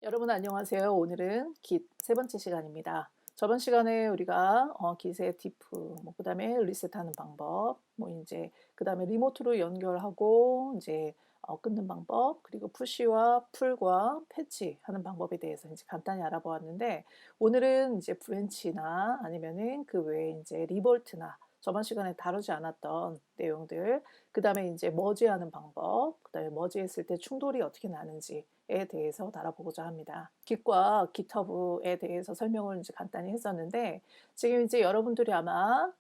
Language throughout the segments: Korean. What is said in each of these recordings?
여러분 안녕하세요. 오늘은 Git 세 번째 시간입니다. 저번 시간에 우리가 Git의 diff, 그다음에 리셋하는 방법, 이제 그다음에 리모트로 연결하고 이제 끊는 방법, 그리고 푸시와 풀과 패치하는 방법에 대해서 이제 간단히 알아보았는데, 오늘은 이제 브랜치나 아니면은 그 외에 이제 리볼트나 저번 시간에 다루지 않았던 내용들, 그다음에 이제 머지하는 방법, 그다음에 머지했을 때 충돌이 어떻게 나는지에 대해서 다뤄보고자 합니다. Git과 GitHub에 대해서 설명을 이제 간단히 했었는데, 지금 이제 여러분들이 아마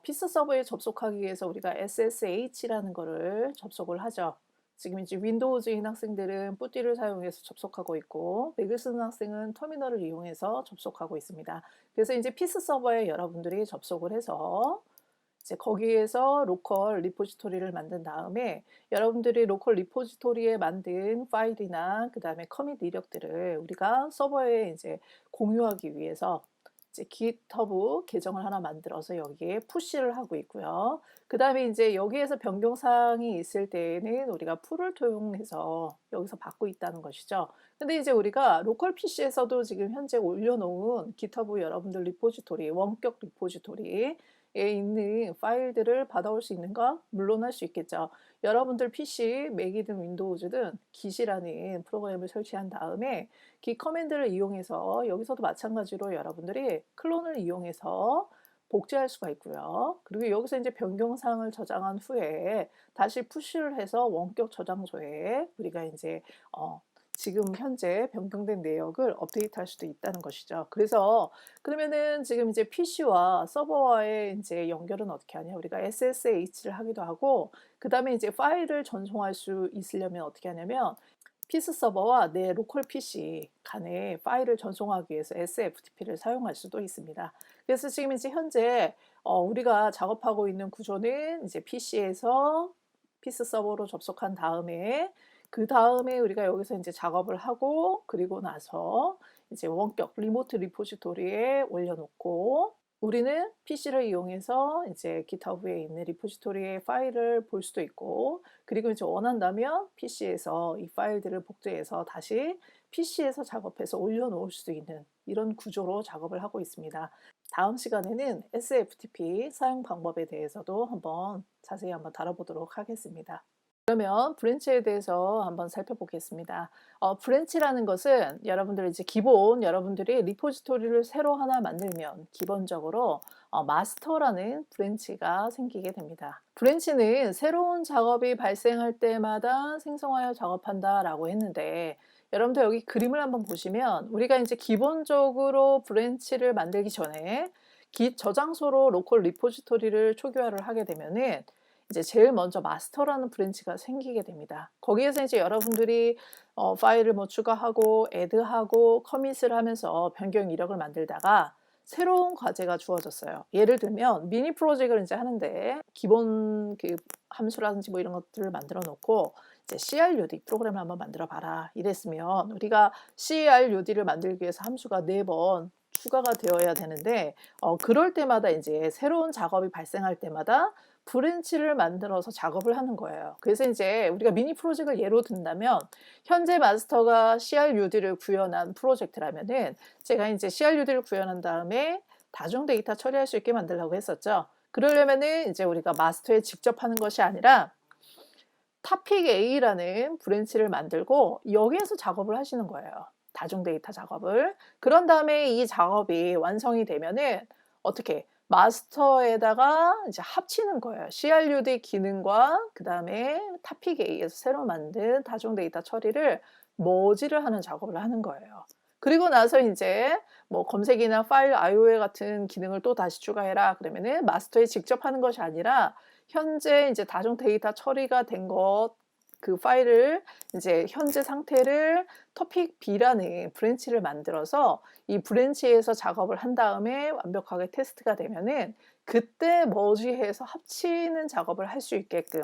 피스 서버에 접속하기 위해서 우리가 SSH라는 거를 접속을 하죠. 지금 이제 윈도우즈인 학생들은 뿌띠를 사용해서 접속하고 있고, 맥을 쓰는 학생은 터미널을 이용해서 접속하고 있습니다. 그래서 이제 피스 서버에 여러분들이 접속을 해서 이제 거기에서 로컬 리포지토리를 만든 다음에 여러분들이 로컬 리포지토리에 만든 파일이나 그다음에 커밋 이력들을 우리가 서버에 이제 공유하기 위해서 이제 GitHub 계정을 하나 만들어서 여기에 푸시를 하고 있고요. 그다음에 이제 여기에서 변경사항이 있을 때에는 우리가 풀을 통해서 여기서 받고 있다는 것이죠. 근데 이제 우리가 로컬 PC에서도 지금 현재 올려놓은 GitHub 여러분들 리포지토리, 원격 리포지토리 있는 파일들을 받아올 수 있는가? 물론 할 수 있겠죠. 여러분들 PC, 맥이든 윈도우즈든 Git이라는 프로그램을 설치한 다음에 Git 커맨드를 이용해서 여기서도 마찬가지로 여러분들이 클론을 이용해서 복제할 수가 있고요. 그리고 여기서 이제 변경사항을 저장한 후에 다시 푸시를 해서 원격 저장소에 우리가 이제 지금 현재 변경된 내역을 업데이트할 수도 있다는 것이죠. 그래서 그러면은 지금 이제 PC와 서버와의 이제 연결은 어떻게 하냐? 우리가 SSH를 하기도 하고, 그 다음에 이제 파일을 전송할 수 있으려면 어떻게 하냐면, 피스 서버와 내 로컬 PC 간에 파일을 전송하기 위해서 SFTP를 사용할 수도 있습니다. 그래서 지금 이제 현재 우리가 작업하고 있는 구조는 이제 PC에서 피스 서버로 접속한 다음에 그 다음에 우리가 여기서 이제 작업을 하고, 그리고 나서 이제 원격 리모트 리포지토리에 올려놓고, 우리는 PC를 이용해서 이제 GitHub에 있는 리포지토리의 파일을 볼 수도 있고, 그리고 이제 원한다면 PC에서 이 파일들을 복제해서 다시 PC에서 작업해서 올려놓을 수도 있는 이런 구조로 작업을 하고 있습니다. 다음 시간에는 SFTP 사용 방법에 대해서도 자세히 다뤄보도록 하겠습니다. 그러면 브랜치에 대해서 한번 살펴보겠습니다. 브랜치라는 것은 여러분들 이제 여러분들이 리포지토리를 새로 하나 만들면 기본적으로 마스터라는 브랜치가 생기게 됩니다. 브랜치는 새로운 작업이 발생할 때마다 생성하여 작업한다라고 했는데, 여러분들 여기 그림을 한번 보시면 우리가 이제 기본적으로 브랜치를 만들기 전에 Git 저장소로 로컬 리포지토리를 초기화를 하게 되면은 이제 제일 먼저 마스터라는 브랜치가 생기게 됩니다. 거기에서 이제 여러분들이 파일을 추가하고 애드하고 커밋을 하면서 변경 이력을 만들다가 새로운 과제가 주어졌어요. 예를 들면 미니 프로젝트를 이제 하는데 기본 그 함수라든지 이런 것들을 만들어 놓고 이제 CRUD 프로그램을 한번 만들어 봐라 이랬으면, 우리가 CRUD를 만들기 위해서 함수가 4번 추가가 되어야 되는데, 그럴 때마다 이제 새로운 작업이 발생할 때마다 브랜치를 만들어서 작업을 하는 거예요. 그래서 이제 우리가 미니 프로젝트를 예로 든다면, 현재 마스터가 CRUD를 구현한 프로젝트라면은 제가 이제 CRUD를 구현한 다음에 다중 데이터 처리할 수 있게 만들려고 했었죠. 그러려면은 이제 우리가 마스터에 직접 하는 것이 아니라 topic A라는 브랜치를 만들고 여기에서 작업을 하시는 거예요. 다중 데이터 작업을. 그런 다음에 이 작업이 완성이 되면은 어떻게 마스터에다가 이제 합치는 거예요. CRUD 기능과 그 다음에 topic A에서 새로 만든 다중 데이터 처리를 머지를 하는 작업을 하는 거예요. 그리고 나서 이제 검색이나 파일 IO에 같은 기능을 또 다시 추가해라 그러면은 마스터에 직접 하는 것이 아니라 현재 이제 다중 데이터 처리가 된 그 파일을 이제 현재 상태를 topic B라는 브랜치를 만들어서 이 브랜치에서 작업을 한 다음에 완벽하게 테스트가 되면은 그때 머지해서 합치는 작업을 할 수 있게끔,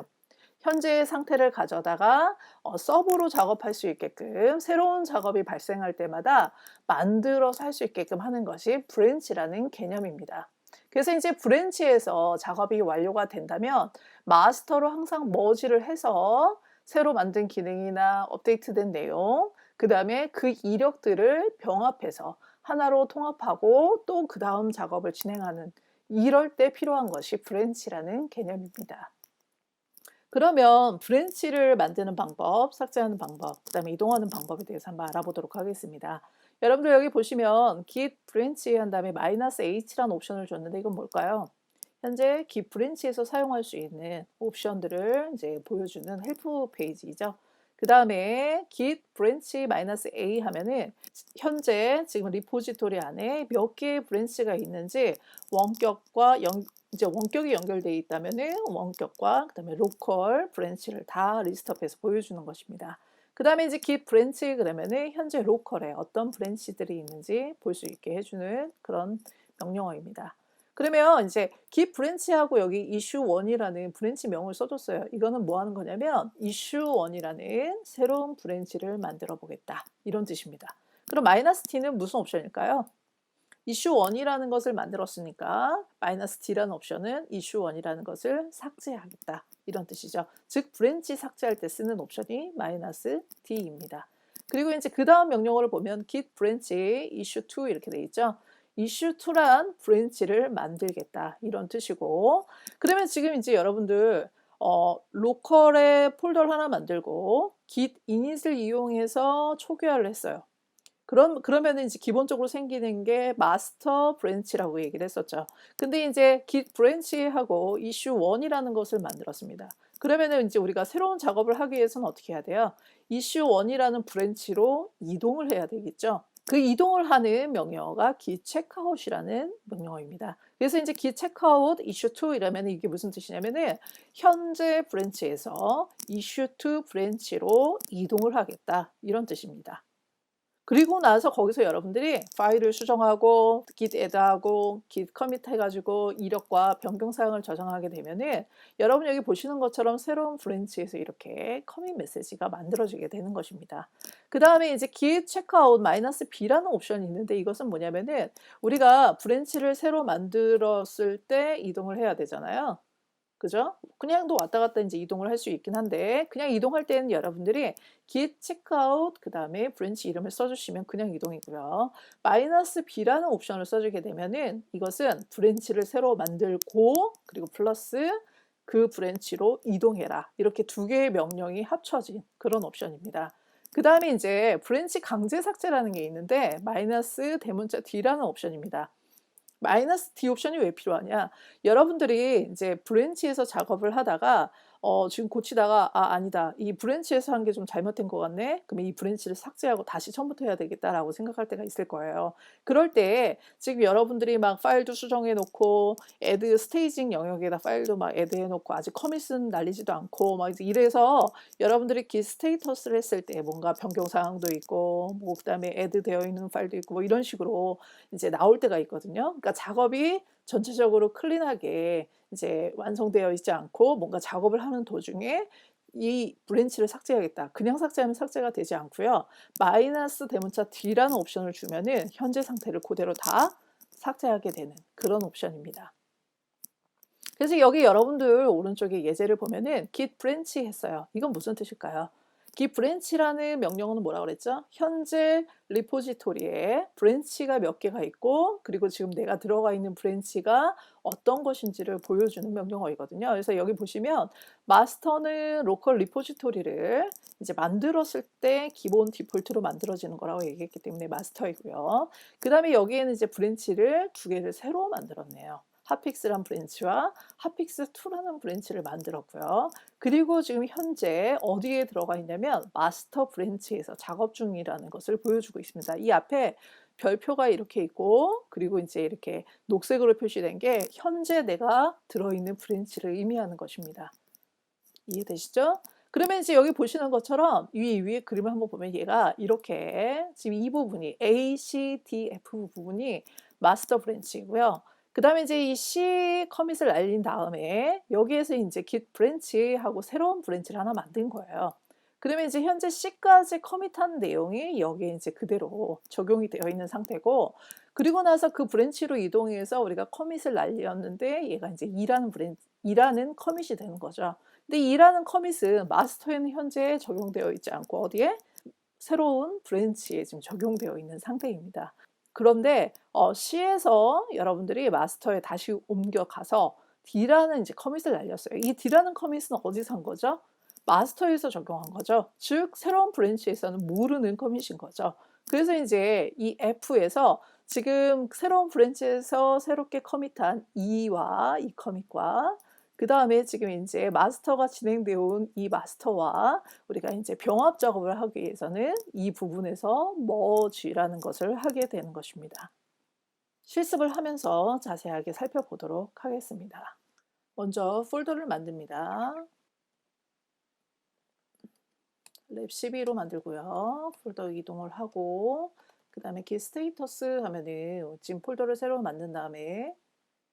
현재의 상태를 가져다가 서브로 작업할 수 있게끔, 새로운 작업이 발생할 때마다 만들어서 할 수 있게끔 하는 것이 브랜치라는 개념입니다. 그래서 이제 브랜치에서 작업이 완료가 된다면 마스터로 항상 머지를 해서 새로 만든 기능이나 업데이트된 내용, 그다음에 그 이력들을 병합해서 하나로 통합하고 또 그다음 작업을 진행하는, 이럴 때 필요한 것이 브랜치라는 개념입니다. 그러면 브랜치를 만드는 방법, 삭제하는 방법, 그다음에 이동하는 방법에 대해서 한번 알아보도록 하겠습니다. 여러분들 여기 보시면 git branch 한 다음에 -h라는 옵션을 줬는데 이건 뭘까요? 현재 git branch에서 사용할 수 있는 옵션들을 이제 보여주는 헬프 페이지죠. 그 다음에 git branch -a 하면은 현재 지금 리포지토리 안에 몇 개의 브랜치가 있는지 원격과 이제 원격이 연결되어 있다면은 원격과 그다음에 로컬 브랜치를 다 리스트업해서 보여주는 것입니다. 그다음에 이제 git branch 그러면은 현재 로컬에 어떤 브랜치들이 있는지 볼 수 있게 해주는 그런 명령어입니다. 그러면 이제 git branch하고 여기 issue1이라는 브랜치 명을 써줬어요. 이거는 뭐 하는 거냐면 issue1이라는 새로운 브랜치를 만들어 보겠다, 이런 뜻입니다. 그럼 -t는 무슨 옵션일까요? issue1이라는 것을 만들었으니까 -t라는 옵션은 issue1이라는 것을 삭제하겠다, 이런 뜻이죠. 즉 브랜치 삭제할 때 쓰는 옵션이 -t입니다. 그리고 이제 그 다음 명령어를 보면 git branch issue2 이렇게 돼 있죠. issue2란 브랜치를 만들겠다, 이런 뜻이고, 그러면 지금 이제 여러분들 로컬에 폴더를 하나 만들고 git init을 이용해서 초기화를 했어요. 그러면은 이제 기본적으로 생기는 게 마스터 브랜치라고 얘기를 했었죠. 근데 이제 git branch하고 issue1이라는 것을 만들었습니다. 그러면은 이제 우리가 새로운 작업을 하기 위해서는 어떻게 해야 돼요? issue1이라는 브랜치로 이동을 해야 되겠죠. 그 이동을 하는 명령어가 git checkout이라는 명령어입니다. 그래서 이제 git checkout issue2 이라면 이게 무슨 뜻이냐면은 현재 브랜치에서 issue2 브랜치로 이동을 하겠다, 이런 뜻입니다. 그리고 나서 거기서 여러분들이 파일을 수정하고 git add하고 git commit 해가지고 이력과 변경 사항을 저장하게 되면은 여러분 여기 보시는 것처럼 새로운 브랜치에서 이렇게 커밋 메시지가 만들어지게 되는 것입니다. 그 다음에 이제 git checkout -b라는 옵션이 있는데 이것은 뭐냐면은 우리가 브랜치를 새로 만들었을 때 이동을 해야 되잖아요. 그죠? 그냥도 왔다 갔다 이제 이동을 할 수 있긴 한데, 그냥 이동할 때는 여러분들이 git checkout 그 다음에 브랜치 이름을 써주시면 그냥 이동이고요. -b라는 옵션을 써주게 되면은 이것은 브랜치를 새로 만들고 그리고 플러스 그 브랜치로 이동해라, 이렇게 두 개의 명령이 합쳐진 그런 옵션입니다. 그 다음에 이제 브랜치 강제 삭제라는 게 있는데 대문자 -d라는 옵션입니다. -d 옵션이 왜 필요하냐? 여러분들이 이제 브랜치에서 작업을 하다가 지금 고치다가 '아 아니다. 이 브랜치에서 한 게 좀 잘못된 것 같네. 그러면 이 브랜치를 삭제하고 다시 처음부터 해야 되겠다.'라고 생각할 때가 있을 거예요. 그럴 때 지금 여러분들이 막 파일도 수정해 놓고 애드 스테이징 영역에다 파일도 막 애드해 놓고 아직 커밋은 날리지도 않고 막 이래서 여러분들이 git 스테이터스를 했을 때 뭔가 변경 사항도 있고 뭐 그다음에 애드 되어 있는 파일도 있고 뭐 이런 식으로 이제 나올 때가 있거든요. 그러니까 작업이 전체적으로 클린하게 이제 완성되어 있지 않고 뭔가 작업을 하는 도중에 이 브랜치를 삭제하겠다, 그냥 삭제하면 삭제가 되지 않고요. 대문자 -d라는 옵션을 주면은 현재 상태를 그대로 다 삭제하게 되는 그런 옵션입니다. 그래서 여기 여러분들 오른쪽에 예제를 보면은 git branch 했어요. 이건 무슨 뜻일까요? git branch라는 명령어는 뭐라고 그랬죠? 현재 리포지토리에 브랜치가 몇 개가 있고 그리고 지금 내가 들어가 있는 브랜치가 어떤 것인지를 보여주는 명령어이거든요. 그래서 여기 보시면 마스터는 로컬 리포지토리를 이제 만들었을 때 기본 디폴트로 만들어지는 거라고 얘기했기 때문에 마스터이고요. 그 다음에 여기에는 이제 브랜치를 두 개를 새로 만들었네요. 핫픽스란 브랜치와 핫픽스2라는 브랜치를 만들었고요. 그리고 지금 현재 어디에 들어가 있냐면 마스터 브랜치에서 작업 중이라는 것을 보여주고 있습니다. 이 앞에 별표가 이렇게 있고 그리고 이제 이렇게 녹색으로 표시된 게 현재 내가 들어있는 브랜치를 의미하는 것입니다. 이해되시죠? 그러면 이제 여기 보시는 것처럼 위에 그림을 한번 보면 얘가 이렇게 지금 이 부분이 A, C, D, F 부분이 마스터 브랜치이고요. 그 다음에 이제 이 C 커밋을 날린 다음에 여기에서 이제 git 브랜치하고 새로운 브랜치를 하나 만든 거예요. 그러면 이제 현재 C까지 커밋한 내용이 여기에 이제 그대로 적용이 되어 있는 상태고, 그리고 나서 그 브랜치로 이동해서 우리가 커밋을 날렸는데 얘가 이제 E라는 커밋이 되는 거죠. 근데 E라는 커밋은 마스터에는 현재 적용되어 있지 않고 어디에? 새로운 브랜치에 지금 적용되어 있는 상태입니다. 그런데 C에서 여러분들이 마스터에 다시 옮겨가서 D라는 이제 커밋을 날렸어요. 이 D라는 커밋은 어디서 한 거죠? 마스터에서 적용한 거죠. 즉 새로운 브랜치에서는 모르는 커밋인 거죠. 그래서 이제 이 F에서 지금 새로운 브랜치에서 새롭게 커밋한 E와 이 커밋과 그 다음에 지금 이제 마스터가 진행되어 온 이 마스터와 우리가 이제 병합 작업을 하기 위해서는 이 부분에서 merge라는 것을 하게 되는 것입니다. 실습을 하면서 자세하게 살펴보도록 하겠습니다. 먼저 폴더를 만듭니다. 랩 12로 만들고요. 폴더 이동을 하고 그 다음에 git status 하면은 지금 폴더를 새로 만든 다음에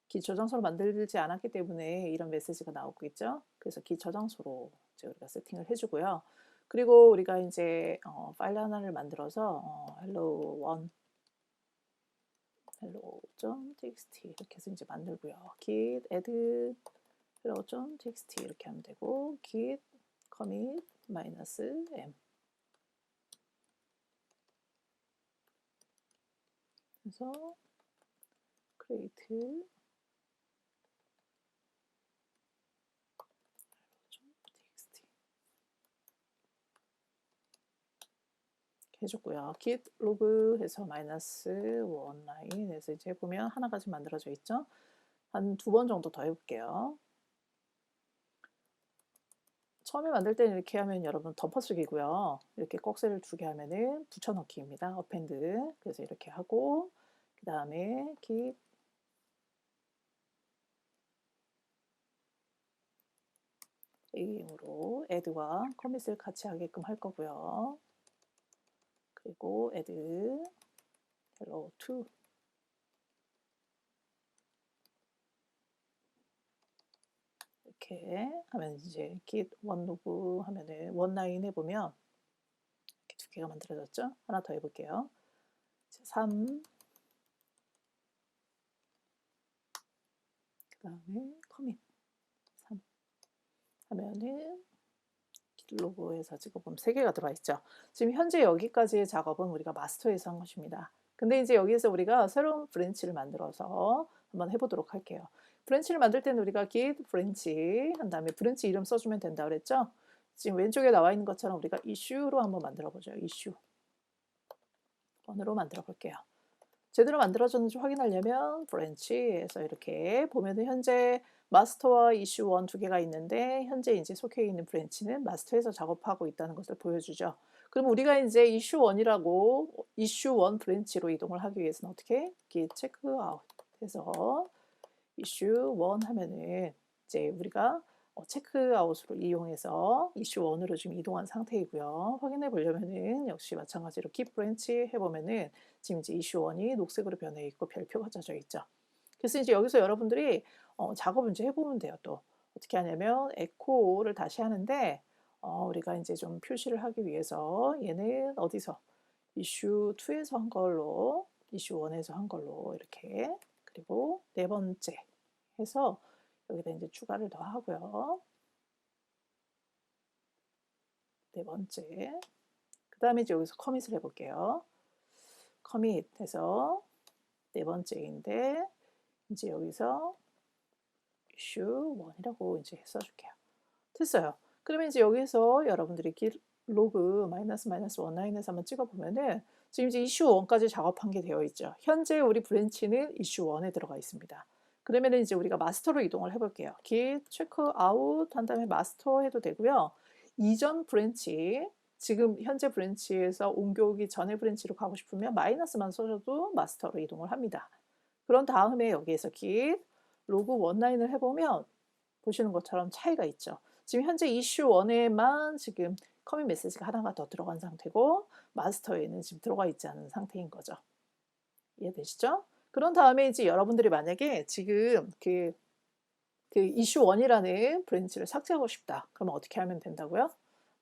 git 저장소를 만들지 않았기 때문에 이런 메시지가 나오고 있죠. 그래서 git 저장소로 이제 우리가 세팅을 해주고요. 그리고 우리가 이제 파일 하나를 만들어서 hello1 hello.txt 이렇게 해서 이제 만들고요. git add hello.txt 이렇게 하면 되고 git commit -m 그래서 create 해줬고요. git log 해서 -1 라인 해서 이제 보면 하나까지 만들어져 있죠. 한 2번 정도 더 해볼게요. 처음에 만들 때는 이렇게 하면 여러분 덮어쓰기고요. 이렇게 꺽쇠를 2개 하면은 붙여넣기입니다. append. 그래서 이렇게 하고 그 다음에 git aim으로 add와 commit을 같이 하게끔 할 거고요. 그리고 add hello2 이렇게 하면 이제 git onelog 하면은 원라인 해보면 이렇게 2개가 만들어졌죠. 하나 더 해볼게요. 3 그 다음에 commit 3 하면은 git log에서 찍어보면 3개가 들어와 있죠. 지금 현재 여기까지의 작업은 우리가 마스터에서 한 것입니다. 근데 이제 여기에서 우리가 새로운 브랜치를 만들어서 한번 해보도록 할게요. 브랜치를 만들 때는 우리가 git 브랜치 한 다음에 브랜치 이름 써주면 된다 그랬죠. 지금 왼쪽에 나와 있는 것처럼 우리가 issue로 한번 만들어 보죠. issue 1으로 만들어 볼게요. 제대로 만들어졌는지 확인하려면 브랜치에서 이렇게 보면은 현재 마스터와 issue 1 2개가 있는데 현재 이제 속해 있는 브랜치는 마스터에서 작업하고 있다는 것을 보여주죠. 그럼 우리가 이제 issue 1이라고 issue 1 브랜치로 이동을 하기 위해서는 어떻게? git checkout 해서 issue 1 하면은 이제 우리가 체크아웃으로 이용해서 issue 1으로 지금 이동한 상태이고요. 확인해 보려면은 역시 마찬가지로 git branch 해보면은 지금 이제 issue 1이 녹색으로 변해 있고 별표가 져져 있죠. 그래서 이제 여기서 여러분들이 작업을 이제 해보면 돼요. 또 어떻게 하냐면 echo를 다시 하는데 우리가 이제 좀 표시를 하기 위해서 얘는 어디서 issue 2에서 한 걸로 issue 1에서 한 걸로 이렇게 그리고 4번째 해서 여기다 이제 추가를 더 하고요. 4번째. 그 다음에 이제 여기서 커밋을 해볼게요. 커밋 해서 4번째인데, 이제 여기서 issue 1이라고 이제 써줄게요. 됐어요. 그러면 이제 여기서 여러분들이 로그 -1 라인에서 한번 찍어보면은 지금 이제 issue 1까지 작업한 게 되어 있죠. 현재 우리 브랜치는 issue 1에 들어가 있습니다. 그러면 이제 우리가 마스터로 이동을 해볼게요. git checkout 한 다음에 마스터 해도 되고요. 이전 브랜치, 지금 현재 브랜치에서 옮겨오기 전에 브랜치로 가고 싶으면 마이너스만 써줘도 마스터로 이동을 합니다. 그런 다음에 여기에서 git 로그 1 라인을 해보면 보시는 것처럼 차이가 있죠. 지금 현재 issue 1에만 지금 커밋 메시지가 하나가 더 들어간 상태고 마스터에는 지금 들어가 있지 않은 상태인 거죠. 이해되시죠? 그런 다음에 이제 여러분들이 만약에 지금 그 issue 1이라는 브랜치를 삭제하고 싶다. 그러면 어떻게 하면 된다고요?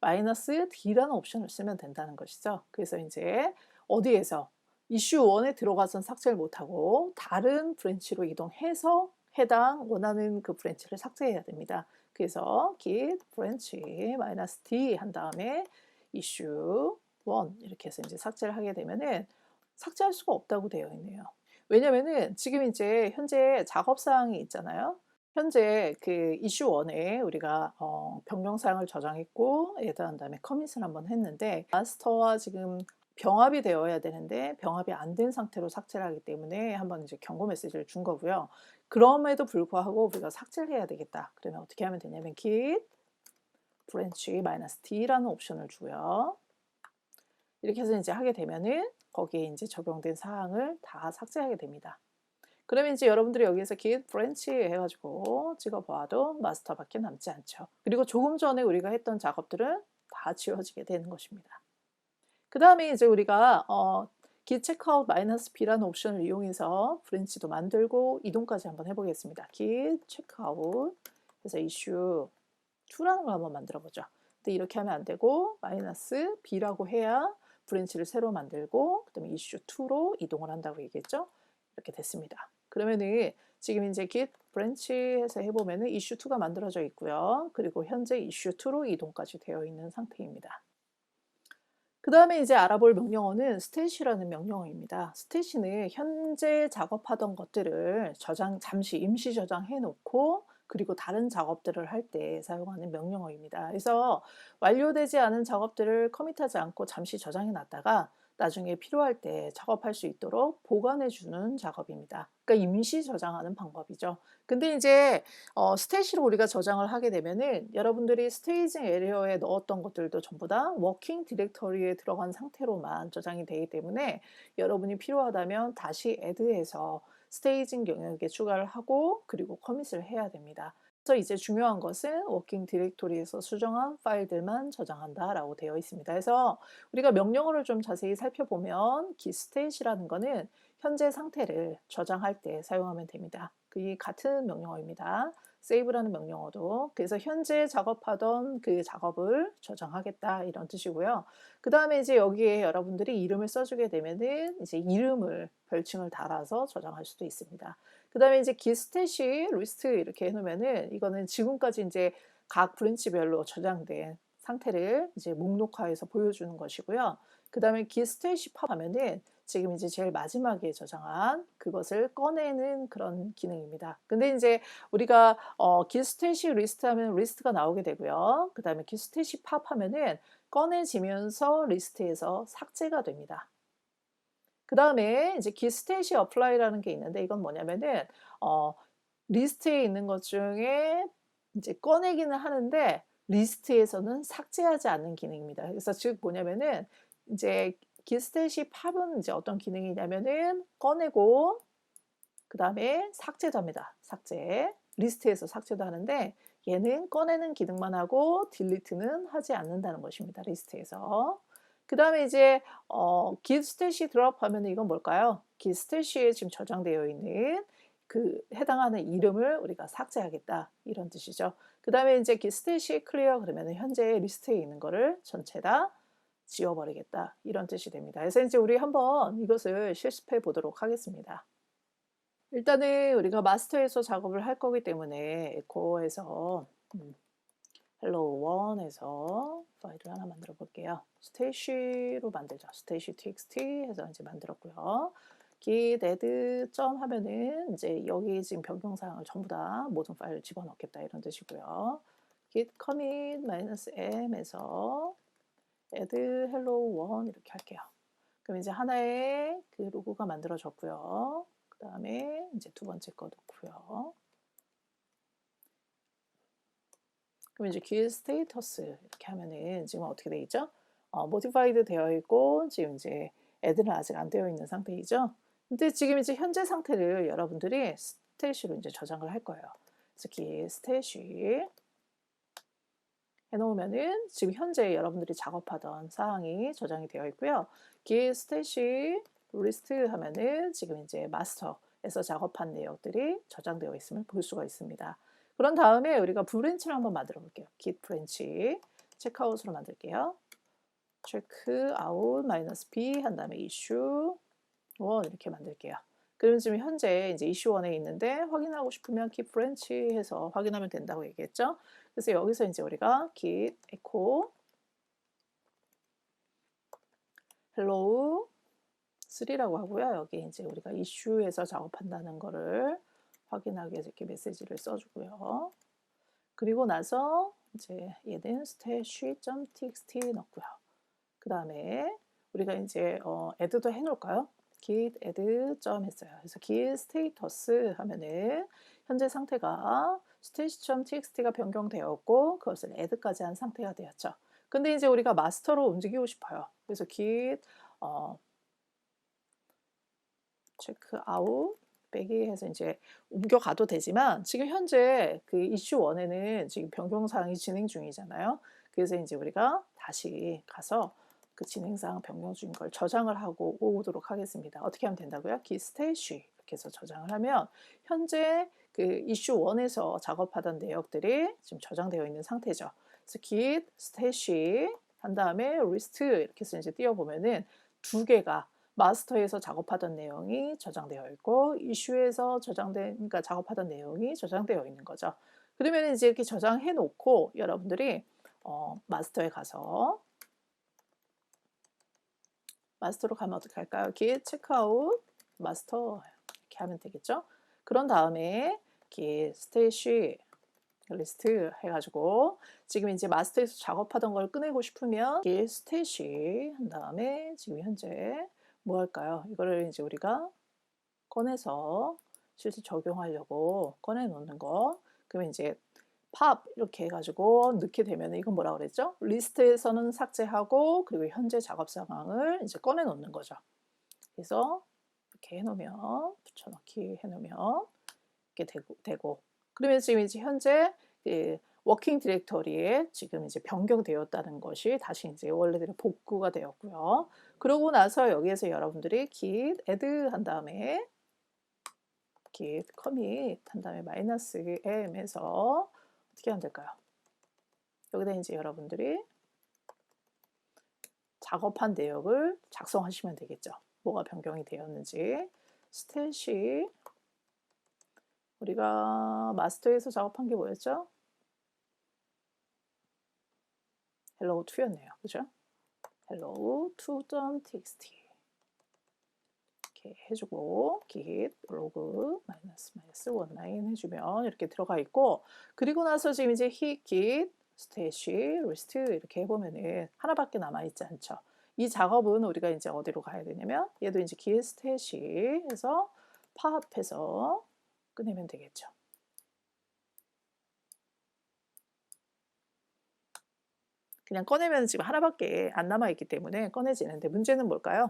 -d라는 옵션을 쓰면 된다는 것이죠. 그래서 이제 어디에서 이슈 1에 들어가선 삭제를 못하고 다른 브랜치로 이동해서 해당 원하는 그 브랜치를 삭제해야 됩니다. 그래서 git branch -d 한 다음에 이슈 1 이렇게 해서 이제 삭제를 하게 되면은 삭제할 수가 없다고 되어 있네요. 왜냐면은 지금 이제 현재 작업 사항이 있잖아요. 현재 그 이슈 1에 우리가 변경 사항을 저장했고 add 한 다음에 커밋을 한번 했는데 마스터와 지금 병합이 되어야 되는데 병합이 안 된 상태로 삭제를 하기 때문에 한번 이제 경고 메시지를 준 거고요. 그럼에도 불구하고 우리가 삭제를 해야 되겠다. 그러면 어떻게 하면 되냐면 git branch -d라는 옵션을 주고요. 이렇게 해서 이제 하게 되면은 거기에 이제 적용된 사항을 다 삭제하게 됩니다. 그러면 이제 여러분들이 여기에서 git branch 해가지고 찍어봐도 마스터밖에 남지 않죠. 그리고 조금 전에 우리가 했던 작업들은 다 지워지게 되는 것입니다. 그 다음에 이제 우리가 git checkout -b라는 옵션을 이용해서 브랜치도 만들고 이동까지 한번 해보겠습니다. git checkout 해서 issue 2라는 걸 한번 만들어 보죠. 근데 이렇게 하면 안 되고 -b라고 해야 브랜치를 새로 만들고 그다음에 issue 2로 이동을 한다고 얘기했죠. 이렇게 됐습니다. 그러면은 지금 이제 git branch 해서 해보면은 issue 2가 만들어져 있고요. 그리고 현재 issue 2로 이동까지 되어 있는 상태입니다. 그 다음에 이제 알아볼 명령어는 stat이라는 명령어입니다. stat는 현재 작업하던 것들을 잠시 임시 저장해 놓고 그리고 다른 작업들을 할 때 사용하는 명령어입니다. 그래서 완료되지 않은 작업들을 커밋하지 않고 잠시 저장해 놨다가 나중에 필요할 때 작업할 수 있도록 보관해 주는 작업입니다. 그러니까 임시 저장하는 방법이죠. 근데 이제 스테이시로 우리가 저장을 하게 되면은 여러분들이 스테이징 에리어에 넣었던 것들도 전부 다 워킹 디렉터리에 들어간 상태로만 저장이 되기 때문에 여러분이 필요하다면 다시 add해서 스테이징 영역에 추가를 하고 그리고 커밋을 해야 됩니다. 그래서 이제 중요한 것은 워킹 디렉토리에서 수정한 파일들만 저장한다라고 되어 있습니다. 그래서 우리가 명령어를 좀 자세히 살펴보면 gitstate이라는 거는 현재 상태를 저장할 때 사용하면 됩니다. 그게 같은 명령어입니다. save라는 명령어도. 그래서 현재 작업하던 그 작업을 저장하겠다 이런 뜻이고요. 그 다음에 이제 여기에 여러분들이 이름을 써주게 되면은 이제 이름을 별칭을 달아서 저장할 수도 있습니다. 그 다음에 이제 gitstat이 리스트 이렇게 해놓으면은 이거는 지금까지 이제 각 브랜치별로 저장된 상태를 이제 목록화해서 보여주는 것이고요. 그 다음에 gitstat이 팝하면은 지금 이제 제일 마지막에 저장한 그것을 꺼내는 그런 기능입니다. 근데 이제 우리가 gitstat이 리스트 하면 리스트가 나오게 되고요. 그 다음에 gitstat이 팝하면은 꺼내지면서 리스트에서 삭제가 됩니다. 그 다음에 이제 gitstat이 apply라는 게 있는데 이건 뭐냐면은 리스트에 있는 것 중에 이제 꺼내기는 하는데 리스트에서는 삭제하지 않는 기능입니다. 그래서 즉 뭐냐면은 이제 gitstat이 팝은 이제 어떤 기능이냐면은 꺼내고 그 다음에 삭제도 합니다. 삭제. 리스트에서 삭제도 하는데 얘는 꺼내는 기능만 하고 딜리트는 하지 않는다는 것입니다. 리스트에서. 그 다음에 이제 gitstat이 드롭하면 이건 뭘까요? gitstat에 지금 저장되어 있는 그 해당하는 이름을 우리가 삭제하겠다 이런 뜻이죠. 그 다음에 이제 gitstat이 clear 그러면 현재 리스트에 있는 거를 전체 다 지워버리겠다 이런 뜻이 됩니다. 그래서 이제 우리 한번 이것을 실습해 보도록 하겠습니다. 일단은 우리가 마스터에서 작업을 할 거기 때문에 에코에서 hello 1에서 파일을 하나 만들어 볼게요. 스테이시로 만들죠. 스테이시 txt 해서 이제 만들었고요. git add 점 하면은 이제 여기 지금 변경사항을 전부 다 모든 파일을 집어넣겠다 이런 뜻이고요. git commit -m에서 add hello 1 이렇게 할게요. 그럼 이제 하나의 그 로고가 만들어졌고요. 그 다음에 이제 두 번째 거 넣고요. 그럼 이제 git status 이렇게 하면은 지금 어떻게 되어 있죠? modified 되어 있고 지금 이제 add는 아직 안 되어 있는 상태이죠. 근데 지금 이제 현재 상태를 여러분들이 스테이시로 이제 저장을 할 거예요. 그래서 git stash 해놓으면은 지금 현재 여러분들이 작업하던 사항이 저장이 되어 있고요. git stash list 하면은 지금 이제 마스터에서 작업한 내역들이 저장되어 있음을 볼 수가 있습니다. 그런 다음에 우리가 브랜치를 한번 만들어 볼게요. git branch 체크아웃으로 만들게요. checkout -b 한 다음에 issue 원 이렇게 만들게요. 그럼 지금 현재 이제 이슈 1에 있는데 확인하고 싶으면 git branch 해서 확인하면 된다고 얘기했죠. 그래서 여기서 이제 우리가 git echo hello 3라고 하고요. 여기 이제 우리가 이슈에서 작업한다는 거를 확인하기 위해서 이렇게 메시지를 써주고요. 그리고 나서 이제 얘는 stash.txt 넣고요. 그 다음에 우리가 이제 add도 해놓을까요? git add 점 했어요. 그래서 git status 하면은 현재 상태가 stash.txt가 변경되었고 그것을 add까지 한 상태가 되었죠. 근데 이제 우리가 마스터로 움직이고 싶어요. 그래서 git 체크 아웃 빼기 해서 이제 옮겨가도 되지만 지금 현재 그 이슈 1에는 지금 변경사항이 진행 중이잖아요. 그래서 이제 우리가 다시 가서 그 진행사항 변경 중인 걸 저장을 하고 오도록 하겠습니다. 어떻게 하면 된다고요? git stash 이렇게 해서 저장을 하면 현재 그 이슈 1에서 작업하던 내역들이 지금 저장되어 있는 상태죠. 그래서 git stash 한 다음에 list 이렇게 해서 이제 띄워보면은 두 개가 마스터에서 작업하던 내용이 저장되어 있고 이슈에서 그러니까 작업하던 내용이 저장되어 있는 거죠. 그러면 이제 이렇게 저장해 놓고 여러분들이 마스터에 가서 마스터로 가면 어떻게 할까요? git checkout 마스터 이렇게 하면 되겠죠. 그런 다음에 git stash 리스트 해가지고 지금 이제 마스터에서 작업하던 걸 꺼내고 싶으면 git stash 한 다음에 지금 현재 뭐 할까요? 이거를 이제 우리가 꺼내서 실제 적용하려고 꺼내 놓는 거. 그러면 이제 팝 이렇게 해가지고 넣게 되면 이건 뭐라 그랬죠? 리스트에서는 삭제하고 그리고 현재 작업 상황을 이제 꺼내 놓는 거죠. 그래서 이렇게 해놓으면 붙여넣기 해놓으면 이렇게 되고 그러면 지금 이제 현재 그 워킹 디렉터리에 지금 이제 변경되었다는 것이 다시 이제 원래대로 복구가 되었고요. 그러고 나서 여기에서 여러분들이 git add 한 다음에 git commit 한 다음에 -m에서 어떻게 하면 될까요? 여기다 이제 여러분들이 작업한 내역을 작성하시면 되겠죠. 뭐가 변경이 되었는지 스탯이 우리가 마스터에서 작업한 게 뭐였죠? hello2였네요. 그죠? hello2.txt 이렇게 해주고 git log -19 해주면 이렇게 들어가 있고 그리고 나서 지금 이제 git stash list 이렇게 해보면은 하나밖에 남아있지 않죠. 이 작업은 우리가 이제 어디로 가야 되냐면 얘도 이제 git stash 해서 팝해서 꺼내면 되겠죠. 그냥 꺼내면 지금 하나밖에 안 남아있기 때문에 꺼내지는데 문제는 뭘까요?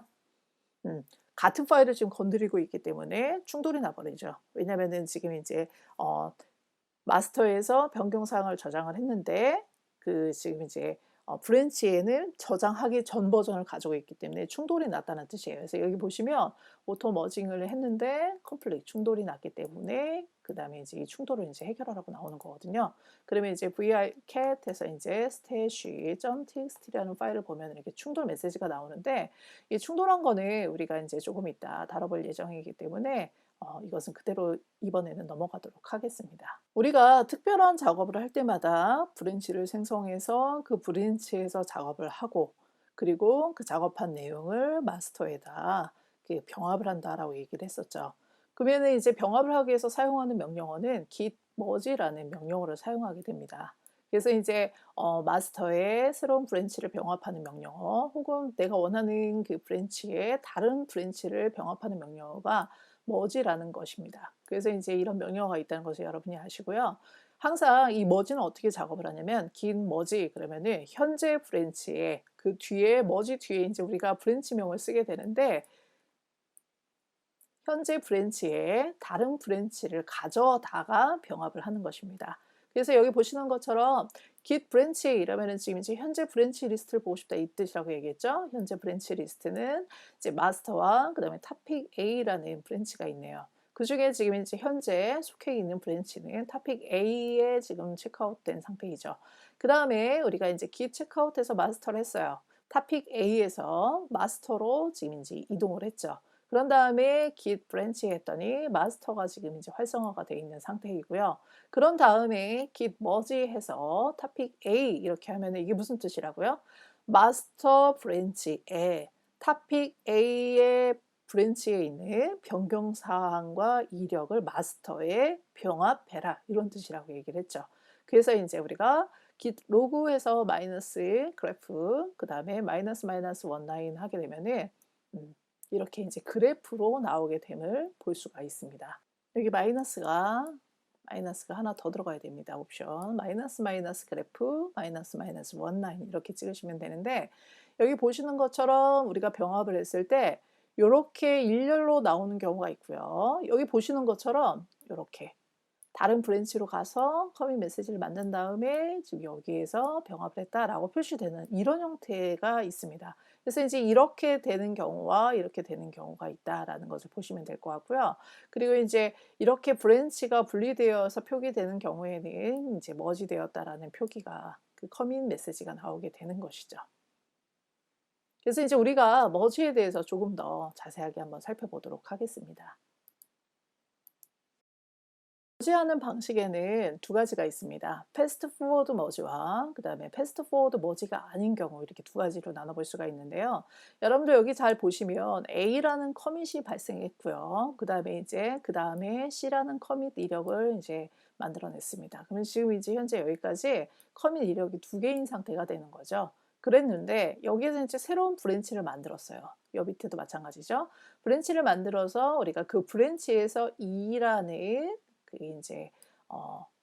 같은 파일을 지금 건드리고 있기 때문에 충돌이 나버리죠. 왜냐면은 지금 이제 마스터에서 변경사항을 저장을 했는데 그 지금 이제 브랜치에는 저장하기 전 버전을 가지고 있기 때문에 충돌이 났다는 뜻이에요. 그래서 여기 보시면 오토 머징을 했는데 컴플릿 충돌이 났기 때문에 그 다음에 이제 이 충돌을 이제 해결하라고 나오는 거거든요. 그러면 이제 vi-cat에서 이제 stash.txt라는 파일을 보면 이렇게 충돌 메시지가 나오는데 이 충돌한 거는 우리가 이제 조금 이따 다뤄볼 예정이기 때문에 이것은 그대로 이번에는 넘어가도록 하겠습니다. 우리가 특별한 작업을 할 때마다 브랜치를 생성해서 그 브랜치에서 작업을 하고 그리고 그 작업한 내용을 마스터에다 병합을 한다라고 얘기를 했었죠. 그러면 이제 병합을 하기 위해서 사용하는 명령어는 git merge라는 명령어를 사용하게 됩니다. 그래서 이제 마스터에 새로운 브랜치를 병합하는 명령어 혹은 내가 원하는 그 브랜치에 다른 브랜치를 병합하는 명령어가 머지라는 것입니다. 그래서 이제 이런 명령어가 있다는 것을 여러분이 아시고요. 항상 이 머지는 어떻게 작업을 하냐면 긴 머지 그러면은 현재 브랜치에 그 뒤에 머지 뒤에 이제 우리가 브랜치명을 쓰게 되는데 현재 브랜치에 다른 브랜치를 가져다가 병합을 하는 것입니다. 그래서 여기 보시는 것처럼 git 브랜치 이러면은 지금 이제 현재 브랜치 리스트를 보고 싶다 이 뜻이라고 얘기했죠. 현재 브랜치 리스트는 이제 마스터와 그다음에 topic A라는 브랜치가 있네요. 그 중에 지금 이제 현재 속해 있는 브랜치는 topic A에 지금 체크아웃된 상태이죠. 그 다음에 우리가 이제 git 체크아웃해서 마스터를 했어요. topic A에서 마스터로 지금 이제 이동을 했죠. 그런 다음에 git branch 했더니 마스터가 지금 이제 활성화가 되어 있는 상태이고요. 그런 다음에 git merge 해서 topic A 이렇게 하면 이게 무슨 뜻이라고요? 마스터 브랜치에 topic A의 브랜치에 있는 변경사항과 이력을 마스터에 병합해라 이런 뜻이라고 얘기를 했죠. 그래서 이제 우리가 git 로그에서 마이너스 그래프 그 다음에 마이너스 원라인 하게 되면은 이렇게 이제 그래프로 나오게 됨을 볼 수가 있습니다. 여기 마이너스가 하나 더 들어가야 됩니다. 옵션 마이너스 그래프 마이너스 원라인 이렇게 찍으시면 되는데 여기 보시는 것처럼 우리가 병합을 했을 때 이렇게 일렬로 나오는 경우가 있고요. 여기 보시는 것처럼 이렇게 다른 브랜치로 가서 커밋 메시지를 만든 다음에 지금 여기에서 병합을 했다라고 표시되는 이런 형태가 있습니다. 그래서 이제 이렇게 되는 경우와 이렇게 되는 경우가 있다라는 것을 보시면 될 것 같고요. 그리고 이제 이렇게 브랜치가 분리되어서 표기되는 경우에는 이제 머지되었다라는 표기가 그 커밋 메시지가 나오게 되는 것이죠. 그래서 이제 우리가 머지에 대해서 조금 더 자세하게 한번 살펴보도록 하겠습니다. 머지하는 방식에는 두 가지가 있습니다. 패스트 포워드 머지와 그 다음에 패스트 포워드 머지가 아닌 경우 이렇게 두 가지로 나눠볼 수가 있는데요. 여러분들 여기 잘 보시면 A라는 커밋이 발생했고요. 그 다음에 C라는 커밋 이력을 이제 만들어냈습니다. 그러면 지금 이제 현재 여기까지 커밋 이력이 두 개인 상태가 되는 거죠. 그랬는데 여기에서 이제 새로운 브랜치를 만들었어요. 여 밑에도 마찬가지죠. 브랜치를 만들어서 우리가 그 브랜치에서 E라는 이제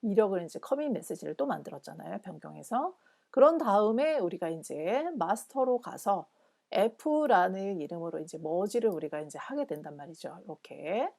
이력을 이제 커밋 메시지를 또 만들었잖아요. 변경해서. 그런 다음에 우리가 이제 마스터로 가서 F라는 이름으로 이제 머지를 우리가 이제 하게 된단 말이죠. 이렇게.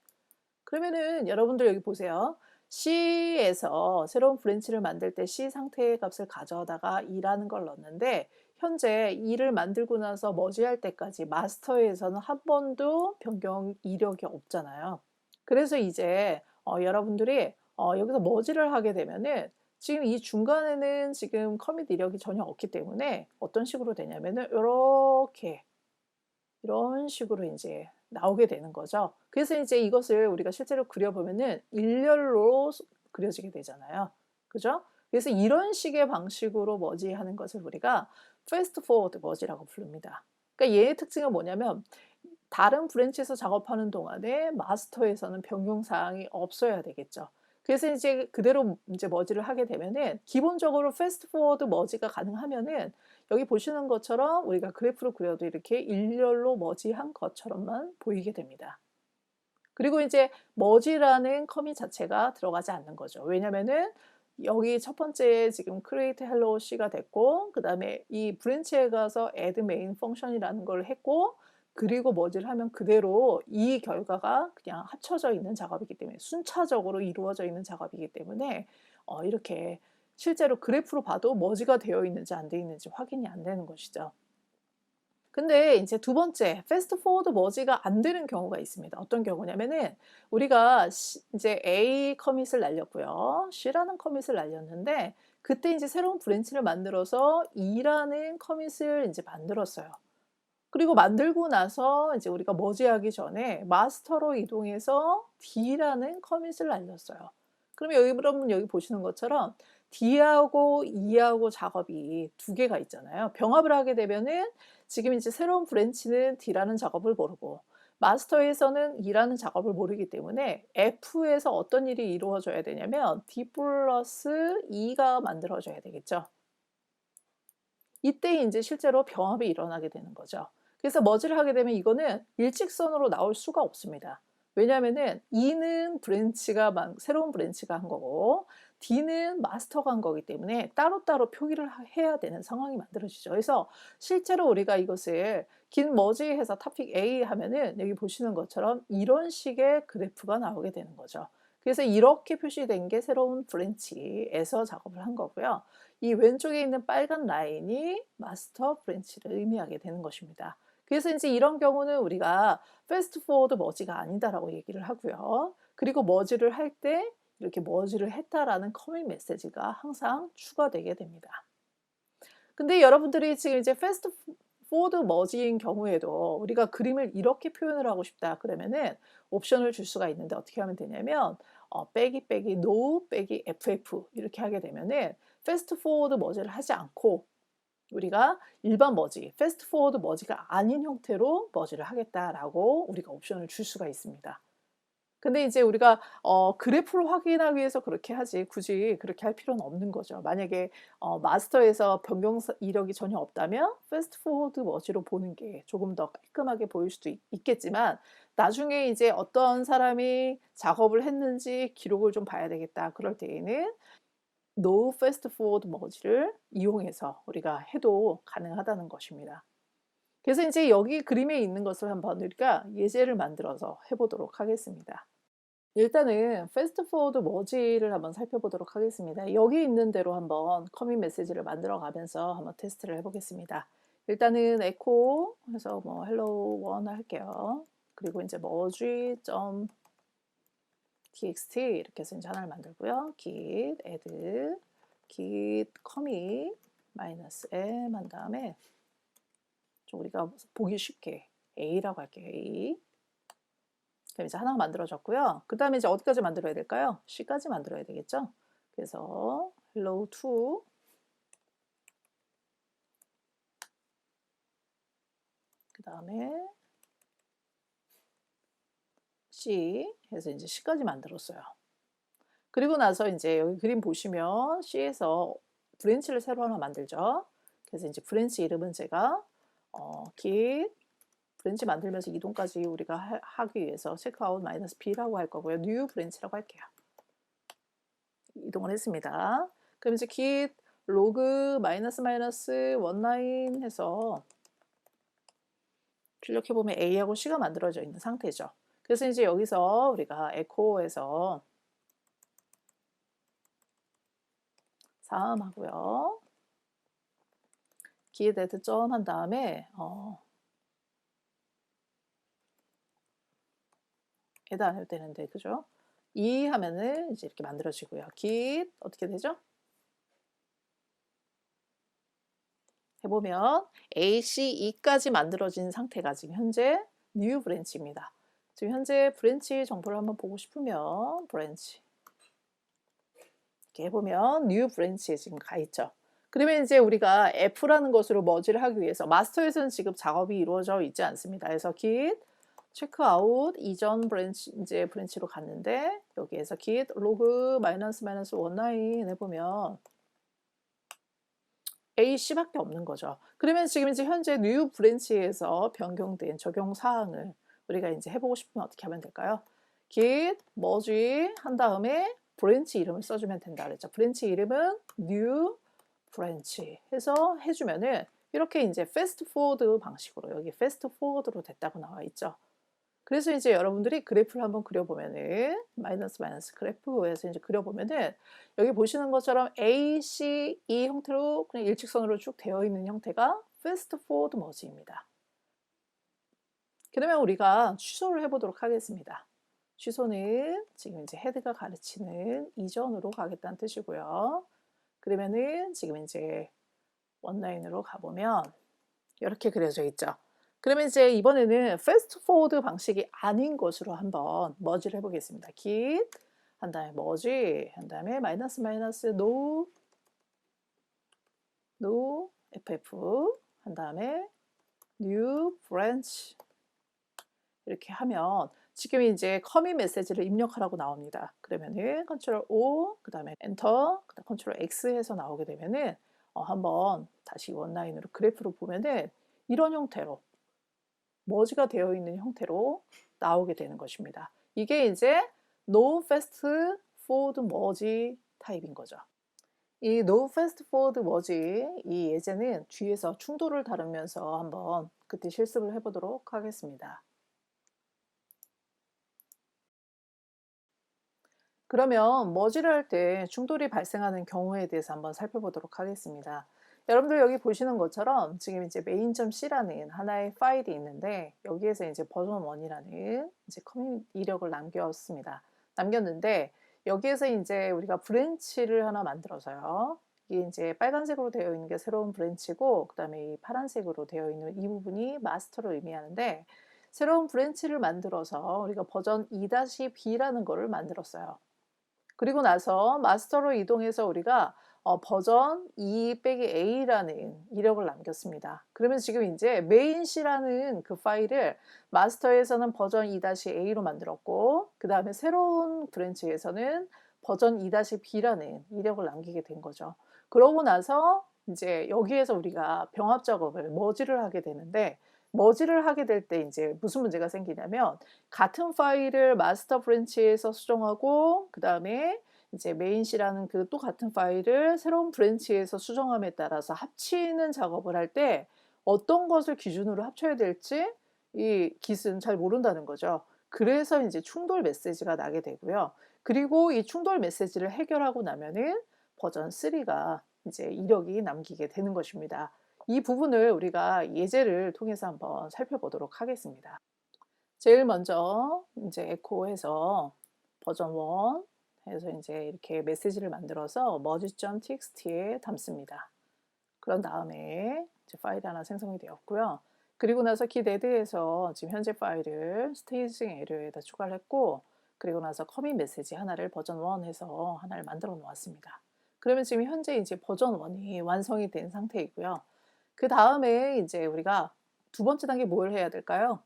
그러면은 여러분들 여기 보세요. C에서 새로운 브랜치를 만들 때 C 상태의 값을 가져다가 2라는 걸 넣었는데 현재 2를 만들고 나서 머지할 때까지 마스터에서는 한 번도 변경 이력이 없잖아요. 그래서 이제 여러분들이 여기서 머지를 하게 되면은 지금 이 중간에는 지금 커밋 이력이 전혀 없기 때문에 어떤 식으로 되냐면은 이렇게 이런 식으로 이제 나오게 되는 거죠. 그래서 이제 이것을 우리가 실제로 그려보면은 일렬로 그려지게 되잖아요. 그죠? 그래서 이런 식의 방식으로 머지하는 것을 우리가 패스트 포워드 머지라고 부릅니다. 그러니까 얘의 특징은 뭐냐면 다른 브랜치에서 작업하는 동안에 마스터에서는 변경사항이 없어야 되겠죠. 그래서 이제 그대로 이제 머지를 하게 되면은 기본적으로 패스트 포워드 머지가 가능하면은 여기 보시는 것처럼 우리가 그래프로 그려도 이렇게 일렬로 머지한 것처럼만 보이게 됩니다. 그리고 이제 머지라는 커밋 자체가 들어가지 않는 거죠. 왜냐면은 여기 첫 번째 지금 create hello C가 됐고 그 다음에 이 브랜치에 가서 add main function이라는 걸 했고 그리고 머지를 하면 그대로 이 결과가 그냥 합쳐져 있는 작업이기 때문에 순차적으로 이루어져 있는 작업이기 때문에 이렇게 실제로 그래프로 봐도 머지가 되어 있는지 안 되어 있는지 확인이 안 되는 것이죠. 근데 이제 두 번째 패스트 포워드 머지가 안 되는 경우가 있습니다. 어떤 경우냐면은 우리가 이제 A 커밋을 날렸고요. C라는 커밋을 날렸는데 그때 이제 새로운 브랜치를 만들어서 E라는 커밋을 이제 만들었어요. 그리고 만들고 나서 이제 우리가 머지하기 전에 마스터로 이동해서 D라는 커밋을 날렸어요. 그러면 여러분 여기 보시는 것처럼 D하고 E하고 작업이 두 개가 있잖아요. 병합을 하게 되면은 지금 이제 새로운 브랜치는 D라는 작업을 모르고 마스터에서는 E라는 작업을 모르기 때문에 F에서 어떤 일이 이루어져야 되냐면 D 플러스 E가 만들어져야 되겠죠. 이때 이제 실제로 병합이 일어나게 되는 거죠. 그래서 머지를 하게 되면 이거는 일직선으로 나올 수가 없습니다. 왜냐하면은 E는 새로운 브랜치가 한 거고 D는 마스터가 한 거기 때문에 따로따로 표기를 해야 되는 상황이 만들어지죠. 그래서 실제로 우리가 이것을 긴 머지해서 topic A 하면은 여기 보시는 것처럼 이런 식의 그래프가 나오게 되는 거죠. 그래서 이렇게 표시된 게 새로운 브랜치에서 작업을 한 거고요. 이 왼쪽에 있는 빨간 라인이 마스터 브랜치를 의미하게 되는 것입니다. 그래서 이제 이런 경우는 우리가 패스트 포워드 머지가 아니다라고 얘기를 하고요. 그리고 머지를 할 때 이렇게 머지를 했다라는 커밋 메시지가 항상 추가되게 됩니다. 근데 여러분들이 지금 이제 패스트 forward merge인 경우에도 우리가 그림을 이렇게 표현을 하고 싶다 그러면은 옵션을 줄 수가 있는데 어떻게 하면 되냐면 빼기 no 빼기 ff 이렇게 하게 되면은 fast forward merge를 하지 않고 우리가 일반 머지, 패스트 포워드 머지가 아닌 형태로 머지를 하겠다라고 우리가 옵션을 줄 수가 있습니다. 근데 이제 우리가 그래프를 확인하기 위해서 그렇게 하지 굳이 그렇게 할 필요는 없는 거죠. 만약에 마스터에서 변경 이력이 전혀 없다면 패스트 포워드 머지로 보는 게 조금 더 깔끔하게 보일 수도 있겠지만 나중에 이제 어떤 사람이 작업을 했는지 기록을 좀 봐야 되겠다. 그럴 때에는 no fast forward merge를 이용해서 우리가 해도 가능하다는 것입니다. 그래서 이제 여기 그림에 있는 것을 한번 우리가 예제를 만들어서 해보도록 하겠습니다. 일단은 fast forward merge를 한번 살펴보도록 하겠습니다. 여기 있는 대로 한번 커밋 메시지를 만들어 가면서 한번 테스트를 해보겠습니다. 일단은 echo 해서 뭐 hello one 할게요. 그리고 이제 merge txt 이렇게 해서 이제 하나를 만들고요. git add git commit -m 한 다음에 좀 우리가 보기 쉽게 a라고 할게요. a. 그럼 이제 하나가 만들어졌고요. 그 다음에 이제 어디까지 만들어야 될까요? c까지 만들어야 되겠죠? 그래서 hello to 그 다음에 C 해서 이제 C까지 만들었어요. 그리고 나서 이제 여기 그림 보시면 C에서 브랜치를 새로 하나 만들죠. 그래서 이제 브랜치 이름은 제가 git 브랜치 만들면서 이동까지 우리가 하기 위해서 checkout -b라고 할 거고요. new 브랜치라고 할게요. 이동을 했습니다. 그럼 이제 git log -1line 해서 출력해보면 A하고 C가 만들어져 있는 상태죠. 그래서 이제 여기서 우리가 echo에서 3 하고요. git add 한 다음에 add 안 해도 되는데 그죠? 2 하면은 이제 이렇게 만들어지고요. git 어떻게 되죠? 해보면 A, C, E까지 만들어진 상태가 지금 현재 new 브랜치입니다. 지금 현재 브랜치 정보를 한번 보고 싶으면 브랜치 이렇게 해보면 new 브랜치에 지금 가 있죠. 그러면 이제 우리가 F라는 것으로 머지를 하기 위해서 마스터에서는 지금 작업이 이루어져 있지 않습니다. 그래서 git checkout 이전 브랜치 이제 브랜치로 갔는데 여기에서 git log -1line 해보면 A, C밖에 없는 거죠. 그러면 지금 이제 현재 new 브랜치에서 변경된 적용 사항을 우리가 이제 해보고 싶으면 어떻게 하면 될까요? git merge 한 다음에 브랜치 이름을 써주면 된다 그랬죠. 브랜치 이름은 new 브랜치 해서 해주면은 이렇게 이제 fast forward 방식으로 여기 fast forward로 됐다고 나와 있죠. 그래서 이제 여러분들이 그래프를 한번 그려보면은 마이너스 그래프에서 이제 그려보면은 여기 보시는 것처럼 A, C, E 형태로 그냥 일직선으로 쭉 되어 있는 형태가 fast forward merge입니다. 그러면 우리가 취소를 해보도록 하겠습니다. 취소는 지금 이제 헤드가 가르치는 이전으로 가겠다는 뜻이고요. 그러면은 지금 이제 원라인으로 가보면 이렇게 그려져 있죠. 그러면 이제 이번에는 패스트 포워드 방식이 아닌 것으로 한번 머지를 해보겠습니다. git 한 다음에 머지 한 다음에 no ff 한 다음에 new branch 이렇게 하면 지금 이제 커밋 메시지를 입력하라고 나옵니다. 그러면은 컨트롤 O 그 다음에 엔터 그 다음에 컨트롤 X 해서 나오게 되면은 한번 다시 원라인으로 그래프로 보면은 이런 형태로 머지가 되어 있는 형태로 나오게 되는 것입니다. 이게 이제 No Fast Forward Merge 타입인 거죠. 이 No Fast Forward Merge 이 예제는 뒤에서 충돌을 다루면서 한번 그때 실습을 해보도록 하겠습니다. 그러면 머지를 할 때 충돌이 발생하는 경우에 대해서 한번 살펴보도록 하겠습니다. 여러분들 여기 보시는 것처럼 지금 이제 main.c라는 하나의 파일이 있는데 여기에서 이제 버전 1이라는 이제 커밋 이력을 남겼습니다. 남겼는데 여기에서 이제 우리가 브랜치를 하나 만들어서요. 이게 이제 빨간색으로 되어 있는 게 새로운 브랜치고, 그 다음에 이 파란색으로 되어 있는 이 부분이 마스터를 의미하는데, 새로운 브랜치를 만들어서 우리가 버전 2-B라는 거를 만들었어요. 그리고 나서 마스터로 이동해서 우리가 버전 2-A라는 이력을 남겼습니다. 그러면 지금 이제 메인C라는 그 파일을 마스터에서는 버전 2-A로 만들었고, 그 다음에 새로운 브랜치에서는 버전 2-B라는 이력을 남기게 된 거죠. 그러고 나서 이제 여기에서 우리가 병합 작업을 머지를 하게 되는데, 머지를 하게 될 때 이제 무슨 문제가 생기냐면, 같은 파일을 마스터 브랜치에서 수정하고, 그 다음에 이제 메인C라는 그 또 같은 파일을 새로운 브랜치에서 수정함에 따라서 합치는 작업을 할 때 어떤 것을 기준으로 합쳐야 될지 이 깃은 잘 모른다는 거죠. 그래서 이제 충돌 메시지가 나게 되고요. 그리고 이 충돌 메시지를 해결하고 나면은 버전 3가 이제 이력이 남기게 되는 것입니다. 이 부분을 우리가 예제를 통해서 한번 살펴보도록 하겠습니다. 제일 먼저 이제 에코해서 버전 1 해서 이제 이렇게 메시지를 만들어서 merge.txt에 담습니다. 그런 다음에 이제 파일이 하나 생성이 되었고요. 그리고 나서 git add에서 지금 현재 파일을 staging area에다 추가를 했고, 그리고 나서 커밋 메시지 하나를 버전 1 해서 하나를 만들어 놓았습니다. 그러면 지금 현재 이제 버전 1이 완성이 된 상태이고요. 그 다음에 이제 우리가 두 번째 단계 뭘 해야 될까요?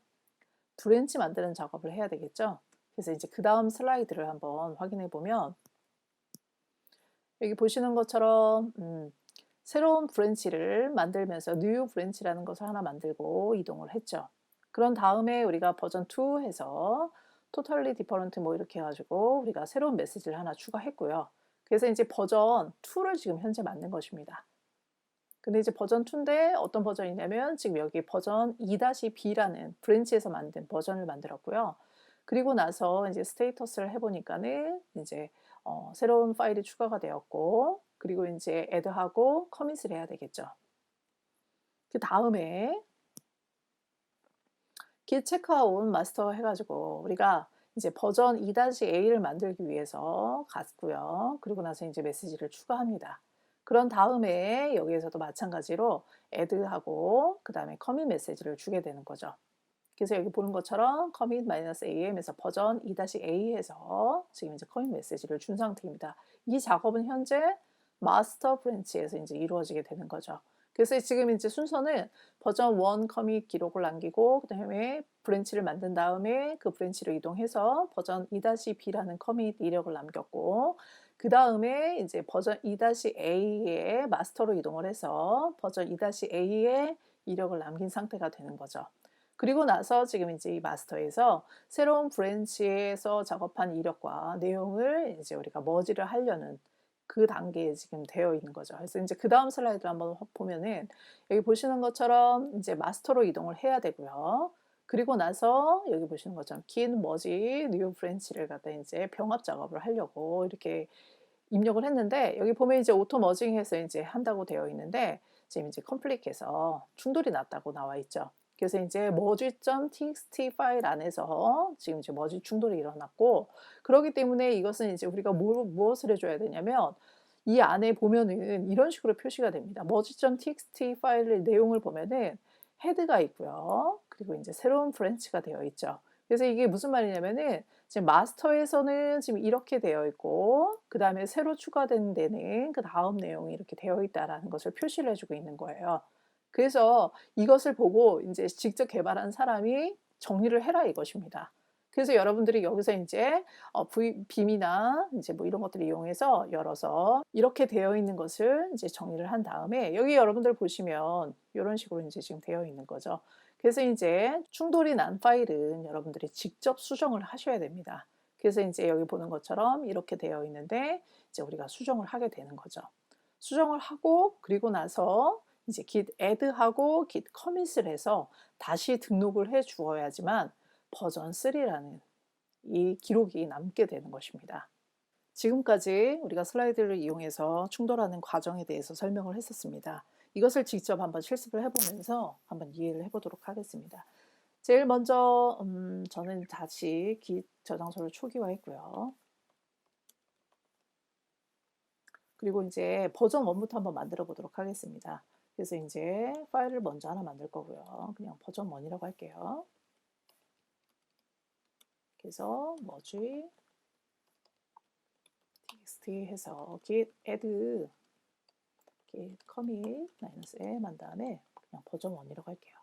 브랜치 만드는 작업을 해야 되겠죠. 그래서 이제 그 다음 슬라이드를 한번 확인해 보면, 여기 보시는 것처럼 새로운 브랜치를 만들면서 new 브랜치라는 것을 하나 만들고 이동을 했죠. 그런 다음에 우리가 버전 2 해서 totally different 뭐 이렇게 해가지고 우리가 새로운 메시지를 하나 추가했고요. 그래서 이제 버전 2를 지금 현재 만든 것입니다. 근데 이제 버전 2인데 어떤 버전이냐면 지금 여기 버전 2-B라는 브랜치에서 만든 버전을 만들었고요. 그리고 나서 이제 스테이터스를 해보니까는 이제 새로운 파일이 추가가 되었고, 그리고 이제 add하고 커밋을 해야 되겠죠. 그 다음에 git checkout 마스터 해가지고 우리가 이제 버전 2-A를 만들기 위해서 갔고요. 그리고 나서 이제 메시지를 추가합니다. 그런 다음에 여기에서도 마찬가지로 add하고 그 다음에 commit 메시지를 주게 되는 거죠. 그래서 여기 보는 것처럼 commit-am에서 버전 2-A 해서 지금 이제 commit 메시지를 준 상태입니다. 이 작업은 현재 마스터 브랜치에서 이제 이루어지게 되는 거죠. 그래서 지금 이제 순서는 버전 1 커밋 기록을 남기고, 그 다음에 브랜치를 만든 다음에 그 브랜치로 이동해서 버전 2-B라는 커밋 이력을 남겼고, 그 다음에 이제 버전 2-A의 마스터로 이동을 해서 버전 2-A의 이력을 남긴 상태가 되는 거죠. 그리고 나서 지금 이제 이 마스터에서 새로운 브랜치에서 작업한 이력과 내용을 이제 우리가 머지를 하려는 그 단계에 지금 되어 있는 거죠. 그래서 이제 그 다음 슬라이드 한번 보면은 여기 보시는 것처럼 이제 마스터로 이동을 해야 되고요. 그리고 나서 여기 보시는 것처럼 git merge new branch를 갖다 이제 병합 작업을 하려고 이렇게 입력을 했는데, 여기 보면 이제 오토 머징해서 이제 한다고 되어 있는데 지금 이제 컴플릭해서 충돌이 났다고 나와 있죠. 그래서 이제 merge.txt 파일 안에서 지금 이제 머지 충돌이 일어났고, 그렇기 때문에 이것은 이제 우리가 무엇을 해줘야 되냐면, 이 안에 보면은 이런 식으로 표시가 됩니다. merge.txt 파일의 내용을 보면은 헤드가 있고요. 그리고 이제 새로운 브랜치가 되어 있죠. 그래서 이게 무슨 말이냐면은 지금 마스터에서는 지금 이렇게 되어 있고, 그 다음에 새로 추가된 데는 그 다음 내용이 이렇게 되어 있다라는 것을 표시를 해주고 있는 거예요. 그래서 이것을 보고 이제 직접 개발한 사람이 정리를 해라 이것입니다. 그래서 여러분들이 여기서 이제 빔이나 이제 뭐 이런 것들을 이용해서 열어서 이렇게 되어 있는 것을 이제 정리를 한 다음에, 여기 여러분들 보시면 이런 식으로 이제 지금 되어 있는 거죠. 그래서 이제 충돌이 난 파일은 여러분들이 직접 수정을 하셔야 됩니다. 그래서 이제 여기 보는 것처럼 이렇게 되어 있는데 이제 우리가 수정을 하게 되는 거죠. 수정을 하고 그리고 나서 이제 git add하고 git commit을 해서 다시 등록을 해 주어야지만 버전 3라는 이 기록이 남게 되는 것입니다. 지금까지 우리가 슬라이드를 이용해서 충돌하는 과정에 대해서 설명을 했었습니다. 이것을 직접 한번 실습을 해보면서 한번 이해를 해보도록 하겠습니다. 제일 먼저 저는 다시 git 저장소를 초기화했고요. 그리고 이제 버전 1부터 한번 만들어 보도록 하겠습니다. 그래서 이제 파일을 먼저 하나 만들 거고요. 그냥 버전 1이라고 할게요. 그래서 머지 txt 해서 git add git commit -m 한 다음에 그냥 버전 1이라고 할게요.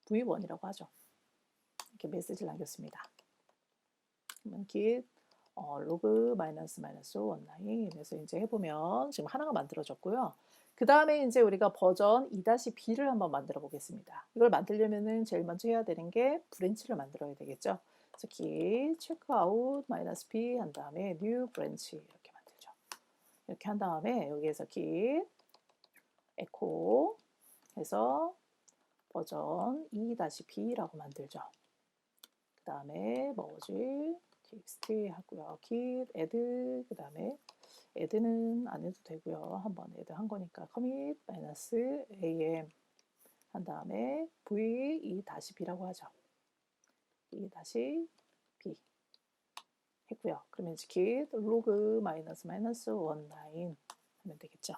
v1이라고 하죠. 이렇게 메시지를 남겼습니다. 그러면 git 로그 -1라인 그래서 이제 해보면 지금 하나가 만들어졌고요. 그 다음에 이제 우리가 버전 2-b를 한번 만들어 보겠습니다. 이걸 만들려면은 제일 먼저 해야 되는 게 브랜치를 만들어야 되겠죠. 그래서 git checkout -b 한 다음에 new branch 이렇게 만들죠. 이렇게 한 다음에 여기에서 git echo 해서 버전 2-b라고 만들죠. 그 다음에 뭐지? txt 하고요. git add 그 다음에 add는 안 해도 되고요. 한번 add 한 거니까 commit -am 한 다음에 v2-b라고 하죠. 2-b 했고요. 그러면 이제 git log -1line 하면 되겠죠.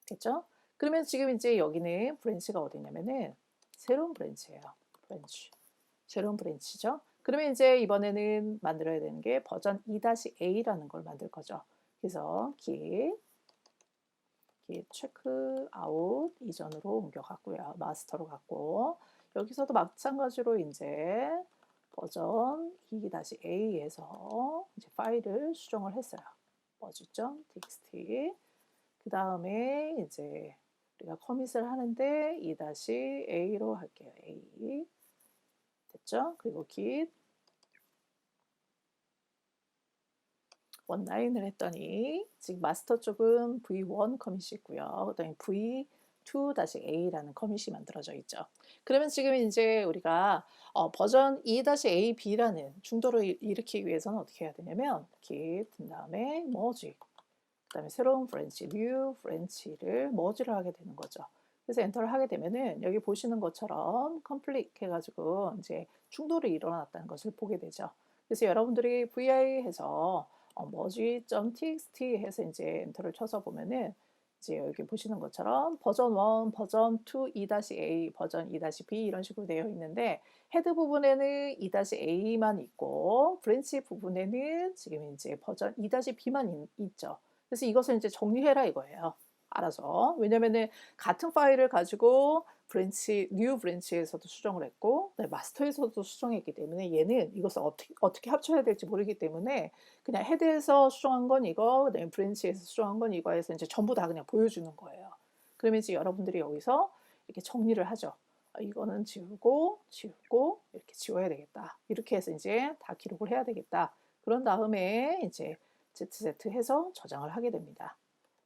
됐죠? 그러면 지금 이제 여기는 브랜치가 어디냐면은 새로운 브랜치예요. 브랜치. 새로운 브랜치죠. 그러면 이제 이번에는 만들어야 되는 게 버전 2-a라는 걸 만들 거죠. 그래서 git checkout 이전으로 옮겨갔고요. 마스터로 갔고 여기서도 마찬가지로 이제 버전 2-a에서 이제 파일을 수정을 했어요. 버즈.txt 그 다음에 이제 우리가 커밋을 하는데 2-a로 할게요. a 됐죠? 그리고 git 원라인을 했더니 지금 마스터 쪽은 v1 커밋이 있고요. 그다음에 v2-a라는 커밋이 만들어져 있죠. 그러면 지금 이제 우리가 버전 2-ab라는 중도를 일으키기 위해서는 어떻게 해야 되냐면 git 다음에 merge 그다음에 새로운 브랜치, new 브랜치를 머지를 하게 되는 거죠. 그래서 엔터를 하게 되면은 여기 보시는 것처럼 컴플릿 해가지고 이제 충돌이 일어났다는 것을 보게 되죠. 그래서 여러분들이 vi 해서 merge.txt 해서 이제 엔터를 쳐서 보면은 이제 여기 보시는 것처럼 버전 1, 버전 2, 2-a, 버전 2-b 이런 식으로 되어 있는데 헤드 부분에는 2-a만 있고 브랜치 부분에는 지금 이제 버전 2-b만 있죠. 그래서 이것을 이제 정리해라 이거예요. 알아서. 왜냐면은 같은 파일을 가지고 브랜치, 뉴 브랜치에서도 수정을 했고, 마스터에서도 수정했기 때문에 얘는 이것을 어떻게 합쳐야 될지 모르기 때문에 그냥 헤드에서 수정한 건 이거, 그다음에 브랜치에서 수정한 건 이거 해서 이제 전부 다 그냥 보여주는 거예요. 그러면 이제 여러분들이 여기서 이렇게 정리를 하죠. 이거는 지우고, 이렇게 지워야 되겠다. 이렇게 해서 이제 다 기록을 해야 되겠다. 그런 다음에 이제 ZZ 해서 저장을 하게 됩니다.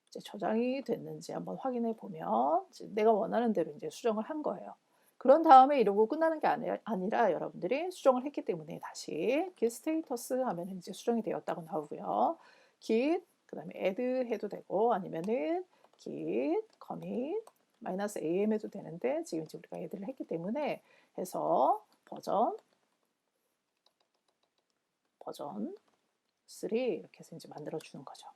이제 저장이 됐는지 한번 확인해 보면 내가 원하는 대로 이제 수정을 한 거예요. 그런 다음에 이러고 끝나는 게 아니라 여러분들이 수정을 했기 때문에 다시 git 스테이터스 하면 이제 수정이 되었다고 나오고요. git 그다음에 add 해도 되고 아니면은 git commit -am 해도 되는데 지금 이제 우리가 add를 했기 때문에 해서 버전 3 이렇게 해서 이제 만들어 주는 거죠.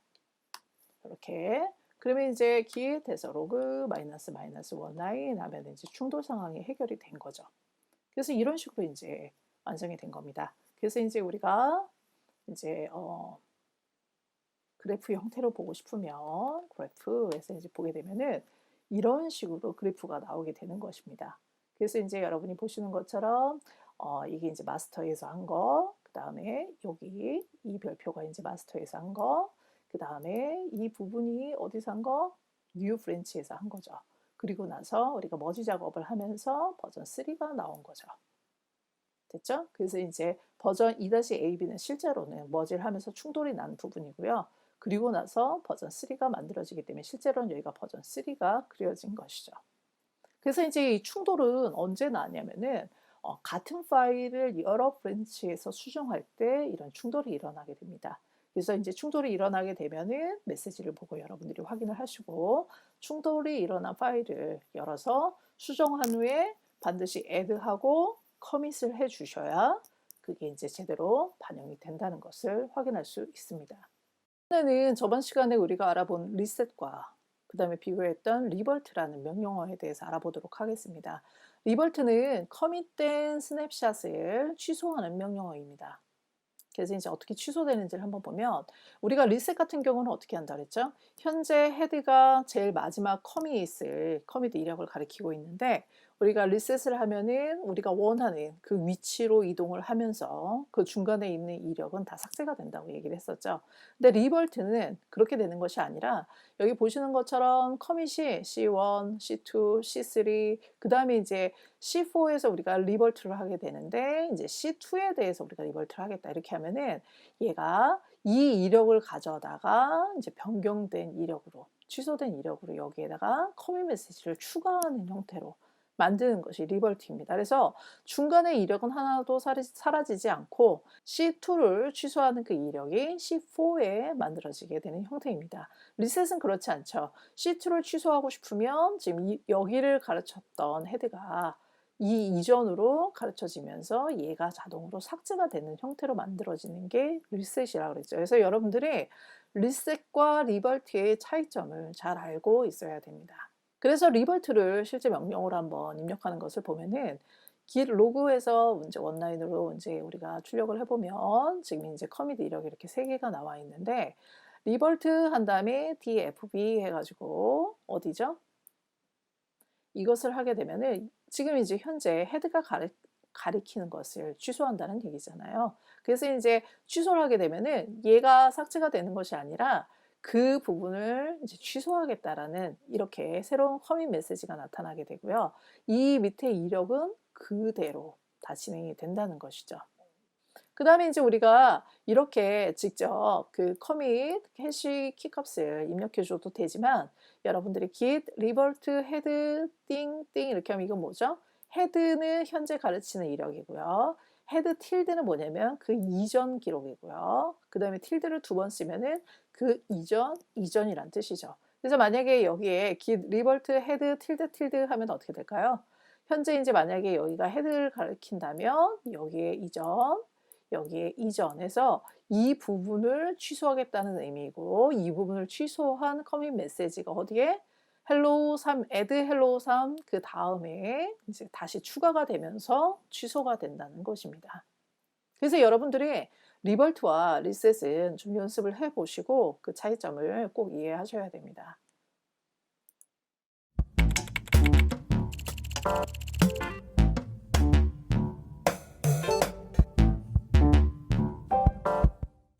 이렇게 그러면 이제 git에서 로그 -1라인 하면 이제 충돌 상황이 해결이 된 거죠. 그래서 이런 식으로 이제 완성이 된 겁니다. 그래서 이제 우리가 이제 그래프 형태로 보고 싶으면 그래프에서 이제 보게 되면은 이런 식으로 그래프가 나오게 되는 것입니다. 그래서 이제 여러분이 보시는 것처럼 이게 이제 마스터에서 한 거, 그 다음에 여기 이 별표가 이제 마스터에서 한 거, 그 다음에 이 부분이 어디서 한 거? 뉴 브랜치에서 한 거죠. 그리고 나서 우리가 머지 작업을 하면서 버전 3가 나온 거죠. 됐죠? 그래서 이제 버전 2-ab는 실제로는 머지를 하면서 충돌이 난 부분이고요. 그리고 나서 버전 3가 만들어지기 때문에 실제로는 여기가 버전 3가 그려진 것이죠. 그래서 이제 이 충돌은 언제 나냐면은 같은 파일을 여러 브랜치에서 수정할 때 이런 충돌이 일어나게 됩니다. 그래서 이제 충돌이 일어나게 되면은 메시지를 보고 여러분들이 확인을 하시고 충돌이 일어난 파일을 열어서 수정한 후에 반드시 add하고 커밋을 해 주셔야 그게 이제 제대로 반영이 된다는 것을 확인할 수 있습니다. 이번에는 저번 시간에 우리가 알아본 리셋과 그 다음에 비교했던 리버트라는 명령어에 대해서 알아보도록 하겠습니다. 리버트는 커밋된 스냅샷을 취소하는 명령어입니다. 그래서 이제 어떻게 취소되는지를 한번 보면, 우리가 리셋 같은 경우는 어떻게 한다 그랬죠? 현재 헤드가 제일 마지막 커밋 이력을 가리키고 있는데, 우리가 리셋을 하면은 우리가 원하는 그 위치로 이동을 하면서 그 중간에 있는 이력은 다 삭제가 된다고 얘기를 했었죠. 근데 리버트는 그렇게 되는 것이 아니라, 여기 보시는 것처럼 커밋이 C1, C2, C3, 그 다음에 이제 C4에서 우리가 리버트를 하게 되는데, 이제 C2에 대해서 우리가 리버트를 하겠다 이렇게 하면은, 얘가 이 이력을 가져다가 이제 변경된 이력으로, 취소된 이력으로 여기에다가 커밋 메시지를 추가하는 형태로 만드는 것이 리버트입니다. 그래서 중간에 이력은 하나도 사라지지 않고 C2를 취소하는 그 이력이 C4에 만들어지게 되는 형태입니다. 리셋은 그렇지 않죠. C2를 취소하고 싶으면 지금 여기를 가르쳤던 헤드가 이 이전으로 가르쳐지면서 얘가 자동으로 삭제가 되는 형태로 만들어지는 게 리셋이라고 그랬죠. 그래서 여러분들이 리셋과 리버트의 차이점을 잘 알고 있어야 됩니다. 그래서 리버트를 실제 명령어로 한번 입력하는 것을 보면은, git 로그에서 이제 원라인으로 이제 우리가 출력을 해보면 지금 이제 커밋 이력이 이렇게 3개가 나와 있는데, 리버트 한 다음에 dfb 해가지고 어디죠? 이것을 하게 되면은 지금 이제 현재 헤드가 가리키는 것을 취소한다는 얘기잖아요. 그래서 이제 취소를 하게 되면은 얘가 삭제가 되는 것이 아니라 그 부분을 이제 취소하겠다라는 이렇게 새로운 커밋 메시지가 나타나게 되고요. 이 밑에 이력은 그대로 다 진행이 된다는 것이죠. 그 다음에 이제 우리가 이렇게 직접 그 커밋 해시 키값을 입력해 줘도 되지만, 여러분들이 git revert head 띵띵 이렇게 하면 이건 뭐죠? 헤드는 현재 가르치는 이력이고요. 헤드 틸드는 뭐냐면 그 이전 기록이고요. 그 다음에 틸드를 2번 쓰면은 그 이전이란 뜻이죠. 그래서 만약에 여기에 git revert head 틸드 하면 어떻게 될까요? 현재 이제 만약에 여기가 헤드를 가리킨다면 여기에 이전에서 이 부분을 취소하겠다는 의미고, 이 부분을 취소한 커밋 메시지가 어디에? hello 3, add hello 3 그 다음에 이제 다시 추가가 되면서 취소가 된다는 것입니다. 그래서 여러분들이 리버트와 리셋은 좀 연습을 해보시고 그 차이점을 꼭 이해하셔야 됩니다.